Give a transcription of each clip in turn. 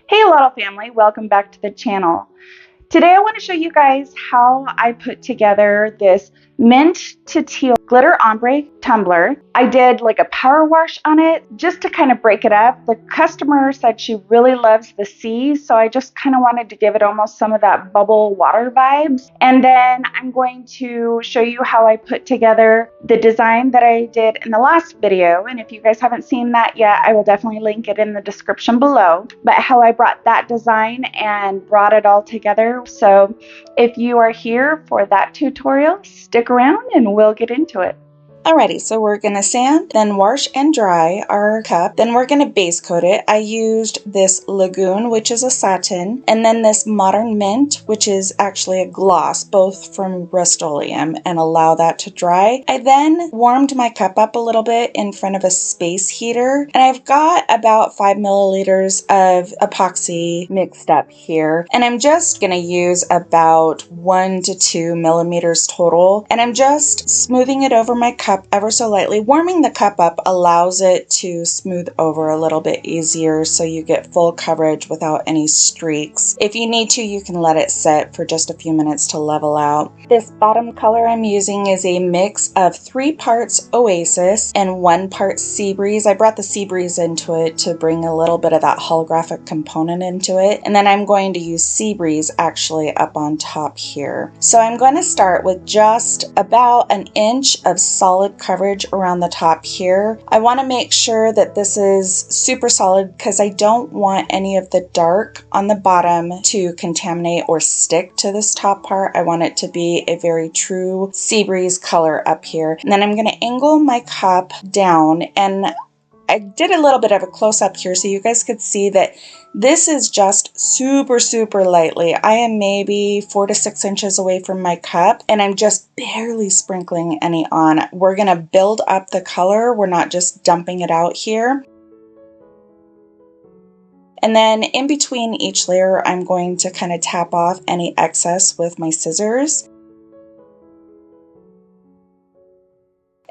Hey Alottle family, welcome back to the channel. Today I want to show you guys how I put together this mint to teal glitter ombre tumbler. I did like a power wash on it just to kind of break it up. The customer said she really loves the sea, so I just kind of wanted to give it almost some of that bubble water vibes. And then I'm going to show you how I put together the design that I did in the last video. And if you guys haven't seen that yet, I will definitely link it in the description below. But how I brought that design and brought it all together. So if you are here for that tutorial, stick around and we'll get into it. Alrighty, so we're going to sand, then wash and dry our cup. Then we're going to base coat it. I used this Lagoon, which is a satin, and then this Modern Mint, which is actually a gloss, both from Rust-Oleum, and allow that to dry. I then warmed my cup up a little bit in front of a space heater, and I've got about 5 milliliters of epoxy mixed up here. And I'm just going to use about 1 to 2 millimeters total, and I'm just smoothing it over my cup ever so lightly. Warming the cup up allows it to smooth over a little bit easier so you get full coverage without any streaks. If you need to, you can let it set for just a few minutes to level out. This bottom color I'm using is a mix of 3 parts Oasis and 1 part Sea Breeze. I brought the Sea Breeze into it to bring a little bit of that holographic component into it. And then I'm going to use Sea Breeze actually up on top here. So I'm going to start with just about an inch of solid coverage around the top here. I want to make sure that this is super solid because I don't want any of the dark on the bottom to contaminate or stick to this top part. I want it to be a very true Sea Breeze color up here. And then I'm going to angle my cup down, and I did a little bit of a close-up here so you guys could see that this is just super lightly. I am maybe 4 to 6 inches away from my cup, and I'm just barely sprinkling any on. We're going to build up the color. We're not just dumping it out here. And then in between each layer, I'm going to kind of tap off any excess with my scissors.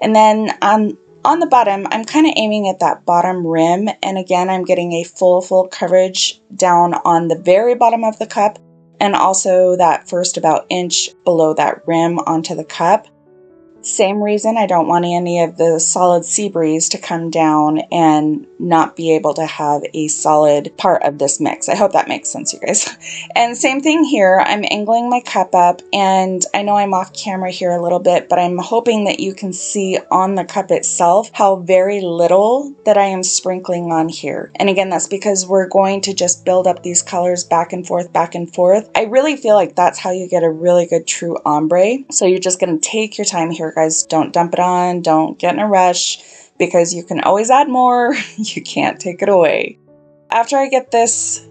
And then on the bottom, I'm kind of aiming at that bottom rim, and again, I'm getting a full coverage down on the very bottom of the cup, and also that first about inch below that rim onto the cup. Same reason I don't want any of the solid Sea Breeze to come down and not be able to have a solid part of this mix. I hope that makes sense, you guys. And same thing here, I'm angling my cup up, and I know I'm off camera here a little bit, but I'm hoping that you can see on the cup itself how very little that I am sprinkling on here. And again, that's because we're going to just build up these colors back and forth. I really feel like that's how you get a really good true ombre. So you're just going to take your time here, guys. Don't dump it on, don't get in a rush, because you can always add more. You can't take it away. After I get this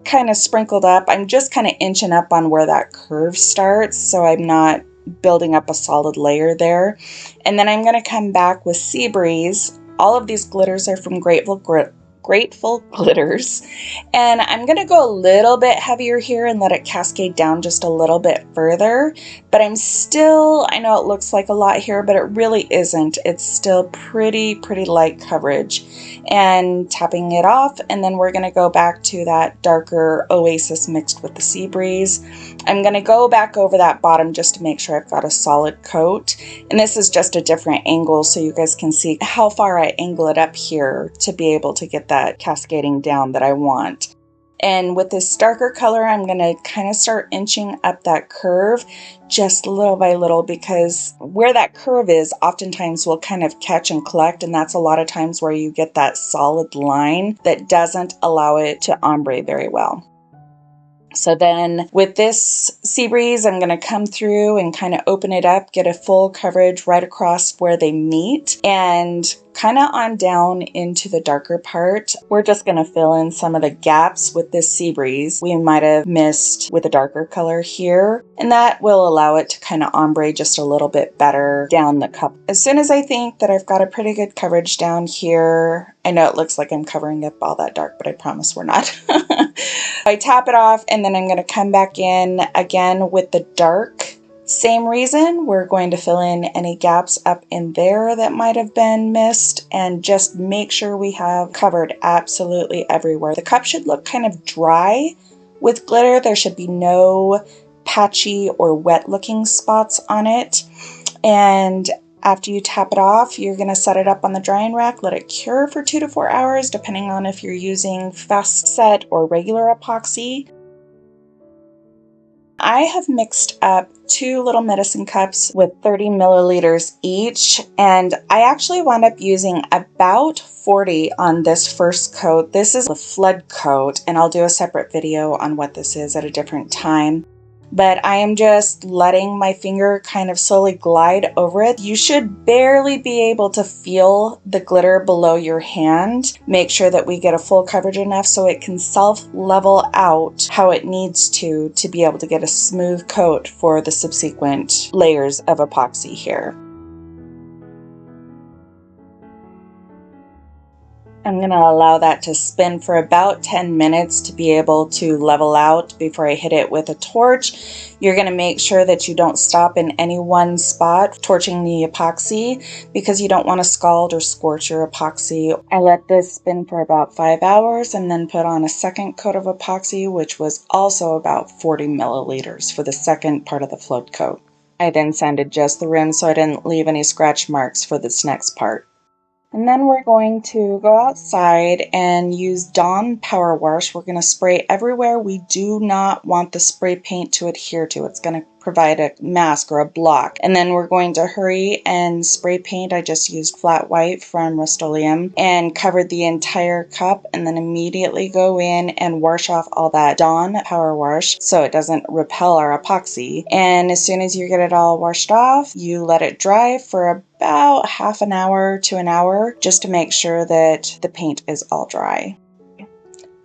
kind of sprinkled up, I'm just kind of inching up on where that curve starts, so I'm not building up a solid layer there. And then I'm going to come back with Sea Breeze. All of these glitters are from Grateful Glitters, and I'm going to go a little bit heavier here and let it cascade down just a little bit further, but I'm still, I know it looks like a lot here, but it really isn't. It's still pretty light coverage. And tapping it off, and then we're going to go back to that darker Oasis mixed with the Sea Breeze. I'm going to go back over that bottom just to make sure I've got a solid coat, and this is just a different angle so you guys can see how far I angle it up here to be able to get that cascading down that I want. And with this darker color, I'm going to kind of start inching up that curve just little by little, because where that curve is oftentimes will kind of catch and collect, and that's a lot of times where you get that solid line that doesn't allow it to ombre very well. So then with this Sea Breeze, I'm going to come through and kind of open it up, get a full coverage right across where they meet, and kind of on down into the darker part. We're just going to fill in some of the gaps with this Sea Breeze we might have missed with a darker color here, and that will allow it to kind of ombre just a little bit better down the cup. As soon as I think that I've got a pretty good coverage down here, I know it looks like I'm covering up all that dark, but I promise we're not. I tap it off, and then I'm going to come back in again with the dark Same reason, we're going to fill in any gaps up in there that might have been missed and just make sure we have covered absolutely everywhere. The cup should look kind of dry with glitter. There should be no patchy or wet looking spots on it. And after you tap it off, you're going to set it up on the drying rack, let it cure for 2 to 4 hours, depending on if you're using fast set or regular epoxy. I have mixed up 2 little medicine cups with 30 milliliters each, and I actually wound up using about 40 on this first coat. This is a flood coat, and I'll do a separate video on what this is at a different time. But I am just letting my finger kind of slowly glide over it. You should barely be able to feel the glitter below your hand. Make sure that we get a full coverage enough so it can self-level out how it needs to be able to get a smooth coat for the subsequent layers of epoxy here. I'm going to allow that to spin for about 10 minutes to be able to level out before I hit it with a torch. You're going to make sure that you don't stop in any one spot torching the epoxy because you don't want to scald or scorch your epoxy. I let this spin for about 5 hours and then put on a second coat of epoxy, which was also about 40 milliliters for the second part of the float coat. I then sanded just the rim so I didn't leave any scratch marks for this next part. And then we're going to go outside and use Dawn Powerwash. We're going to spray everywhere we do not want the spray paint to adhere to. It's going to provide a mask or a block. And then we're going to hurry and spray paint. I just used flat white from Rust-Oleum and covered the entire cup, and then immediately go in and wash off all that Dawn Powerwash so it doesn't repel our epoxy. And as soon as you get it all washed off, you let it dry for about half an hour to an hour just to make sure that the paint is all dry.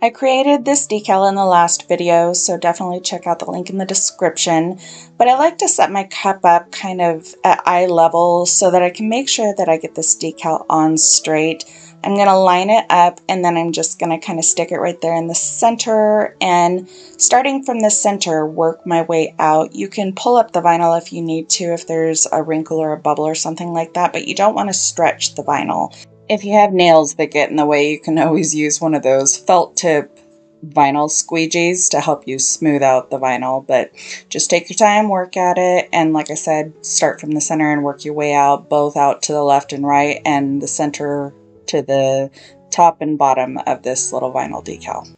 I created this decal in the last video, so definitely check out the link in the description, but I like to set my cup up kind of at eye level so that I can make sure that I get this decal on straight. I'm going to line it up and then I'm just going to kind of stick it right there in the center, and starting from the center, work my way out. You can pull up the vinyl if you need to, if there's a wrinkle or a bubble or something like that, but you don't want to stretch the vinyl. If you have nails that get in the way, you can always use one of those felt tip vinyl squeegees to help you smooth out the vinyl, but just take your time, work at it, and like I said, start from the center and work your way out, both out to the left and right, and the center to the top and bottom of this little vinyl decal.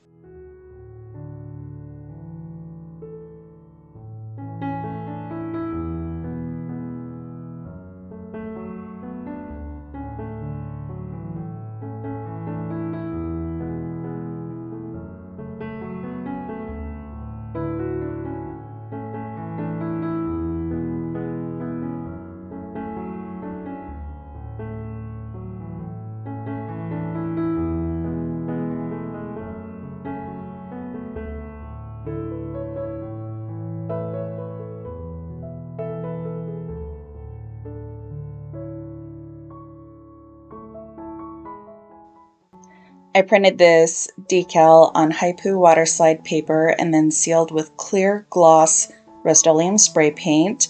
I printed this decal on Haipu Waterslide paper and then sealed with clear gloss Rust-Oleum spray paint,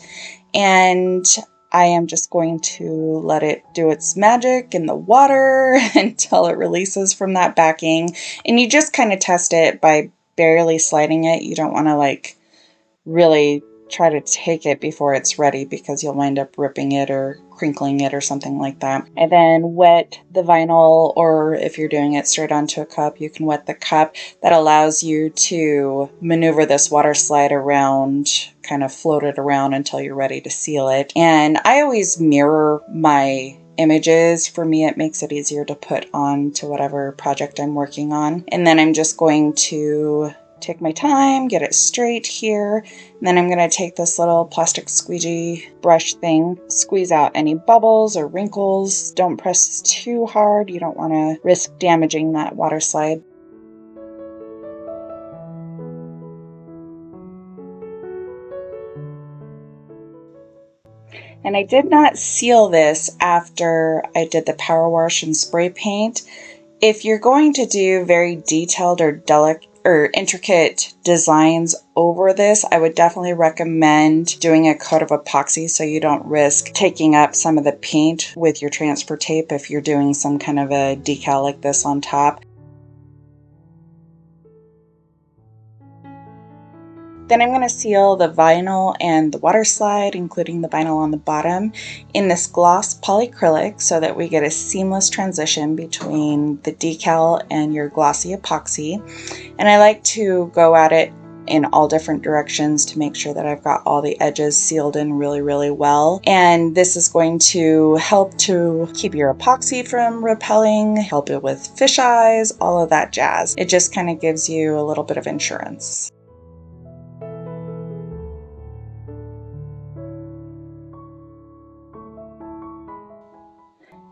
and I am just going to let it do its magic in the water until it releases from that backing, and you just kind of test it by barely sliding it. You don't want to like really try to take it before it's ready because you'll wind up ripping it or crinkling it or something like that. And then wet the vinyl, or if you're doing it straight onto a cup, you can wet the cup. That allows you to maneuver this water slide around, kind of float it around until you're ready to seal it. And I always mirror my images. For me, it makes it easier to put on to whatever project I'm working on. And then I'm just going to take my time, get it straight here, and then I'm going to take this little plastic squeegee brush thing, squeeze out any bubbles or wrinkles. Don't press too hard. You don't want to risk damaging that water slide. And I did not seal this after I did the power wash and spray paint. If you're going to do very detailed or delicate or intricate designs over this, I would definitely recommend doing a coat of epoxy so you don't risk taking up some of the paint with your transfer tape if you're doing some kind of a decal like this on top. Then I'm going to seal the vinyl and the water slide, including the vinyl on the bottom, in this gloss polyacrylic so that we get a seamless transition between the decal and your glossy epoxy. And I like to go at it in all different directions to make sure that I've got all the edges sealed in really, really well. And this is going to help to keep your epoxy from repelling, help it with fish eyes, all of that jazz. It just kind of gives you a little bit of insurance.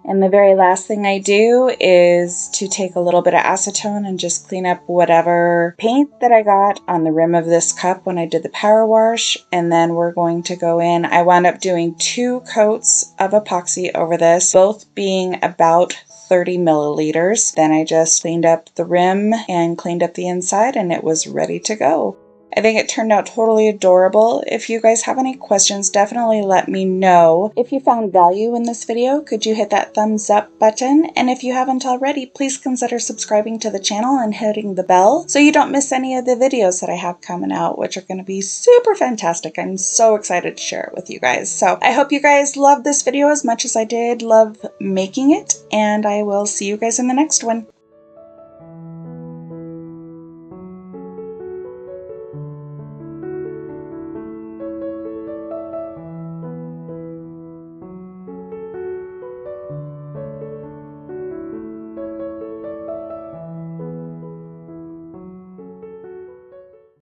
And the very last thing I do is to take a little bit of acetone and just clean up whatever paint that I got on the rim of this cup when I did the power wash. And then we're going to go in. I wound up doing 2 coats of epoxy over this, both being about 30 milliliters. Then I just cleaned up the rim and cleaned up the inside, and it was ready to go. I think it turned out totally adorable. If you guys have any questions, definitely let me know. If you found value in this video, could you hit that thumbs up button? And if you haven't already, please consider subscribing to the channel and hitting the bell so you don't miss any of the videos that I have coming out, which are going to be super fantastic. I'm so excited to share it with you guys. So I hope you guys loved this video as much as I did love making it, and I will see you guys in the next one.